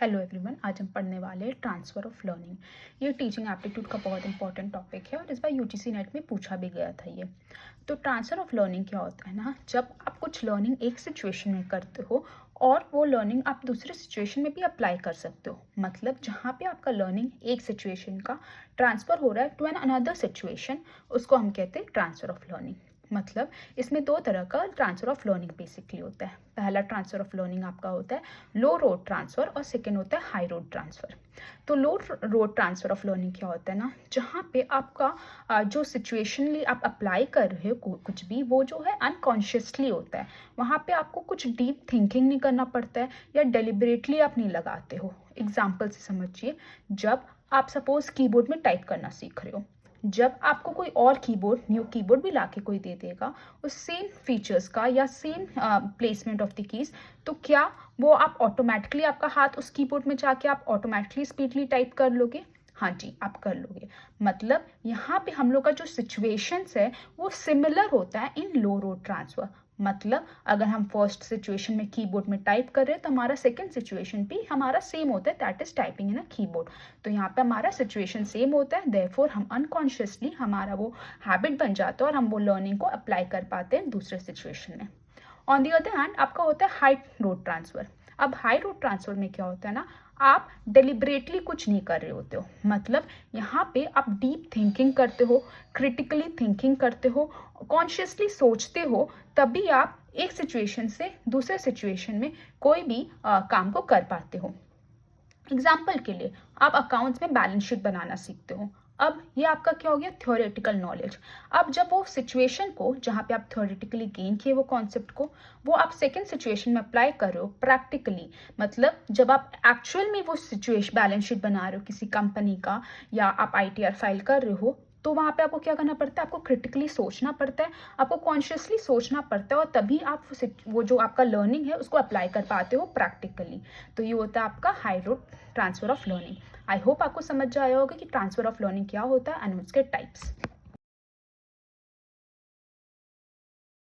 Hello everyone, आज हम पढ़ने वाले हैं ट्रांसफ़र ऑफ लर्निंग। ये टीचिंग एप्टीट्यूड का बहुत इंपॉर्टेंट टॉपिक है और इस बार यूजीसी नेट में पूछा भी गया था ये। तो ट्रांसफ़र ऑफ लर्निंग क्या होता है ना, जब आप कुछ लर्निंग एक सिचुएशन में करते हो और वो लर्निंग आप दूसरे सिचुएशन में भी अप्लाई कर सकते हो। मतलब जहाँ पे आपका लर्निंग एक सिचुएशन का ट्रांसफ़र हो रहा है टू एन अनदर सिचुएशन, उसको हम कहते हैं ट्रांसफ़र ऑफ लर्निंग। मतलब इसमें दो तरह का ट्रांसफ़र ऑफ लर्निंग बेसिकली होता है। पहला ट्रांसफ़र ऑफ लर्निंग आपका होता है लो रोड ट्रांसफ़र और सेकेंड होता है हाई रोड ट्रांसफ़र। तो लो रोड ट्रांसफ़र ऑफ लर्निंग क्या होता है ना, जहाँ पे आपका जो सिचुएशनली आप अप्लाई कर रहे हो कुछ भी, वो जो है अनकॉन्शियसली होता है। वहाँ पे आपको कुछ डीप थिंकिंग नहीं करना पड़ता है या डेलिबरेटली आप नहीं लगाते हो। एग्जाम्पल से समझिए, जब आप सपोज़ कीबोर्ड में टाइप करना सीख रहे हो, जब आपको कोई और न्यू कीबोर्ड भी लाके कोई दे देगा उस सेम फीचर्स का या same placement of the keys, तो क्या वो आप ऑटोमेटिकली आपका हाथ उस कीबोर्ड में जाके आप ऑटोमेटिकली स्पीडली टाइप कर लोगे? हाँ जी, आप कर लोगे। मतलब यहाँ पे हम लोग का जो सिचुएशंस है वो सिमिलर होता है इन लो रोड ट्रांसफ़र। मतलब अगर हम फर्स्ट सिचुएशन में कीबोर्ड में टाइप कर रहे हैं तो हमारा सेकंड सिचुएशन भी हमारा सेम होता है, that is typing in a keyboard. तो यहाँ पे हमारा सिचुएशन सेम होता है, देयरफॉर हम अनकॉन्शियसली हमारा वो हैबिट बन जाता है और हम वो लर्निंग को अप्लाई कर पाते हैं दूसरे सिचुएशन में। ऑन दी अदर हैंड आपका होता है हाई रोड ट्रांसफ़र। अब हाई रोड ट्रांसफ़र में क्या होता है ना, आप डेलिबरेटली कुछ नहीं कर रहे होते हो। मतलब यहाँ पे आप डीप थिंकिंग करते हो, क्रिटिकली थिंकिंग करते हो, कॉन्शियसली सोचते हो, तभी आप एक सिचुएशन से दूसरे सिचुएशन में कोई भी काम को कर पाते हो। एग्जाम्पल के लिए आप अकाउंट्स में बैलेंस शीट बनाना सीखते हो। अब ये आपका क्या हो गया, थ्योरेटिकल नॉलेज। अब जब वो सिचुएशन को जहाँ पे आप थ्योरेटिकली गेन किए वो कॉन्सेप्ट को, वो आप सेकेंड सिचुएशन में अप्लाई कर रहे हो प्रैक्टिकली। मतलब जब आप एक्चुअल में वो सिचुएशन बैलेंस शीट बना रहे हो किसी कंपनी का या आप आईटीआर फाइल कर रहे हो, तो वहाँ पे आपको क्या करना पड़ता है, आपको क्रिटिकली सोचना पड़ता है, आपको कॉन्शियसली सोचना पड़ता है और तभी आप वो जो आपका लर्निंग है उसको अप्लाई कर पाते हो प्रैक्टिकली। तो ये होता है आपका high road transfer of learning. I hope आपको समझ आया होगा कि ट्रांसफ़र ऑफ लर्निंग क्या होता है एंड उसके टाइप्स।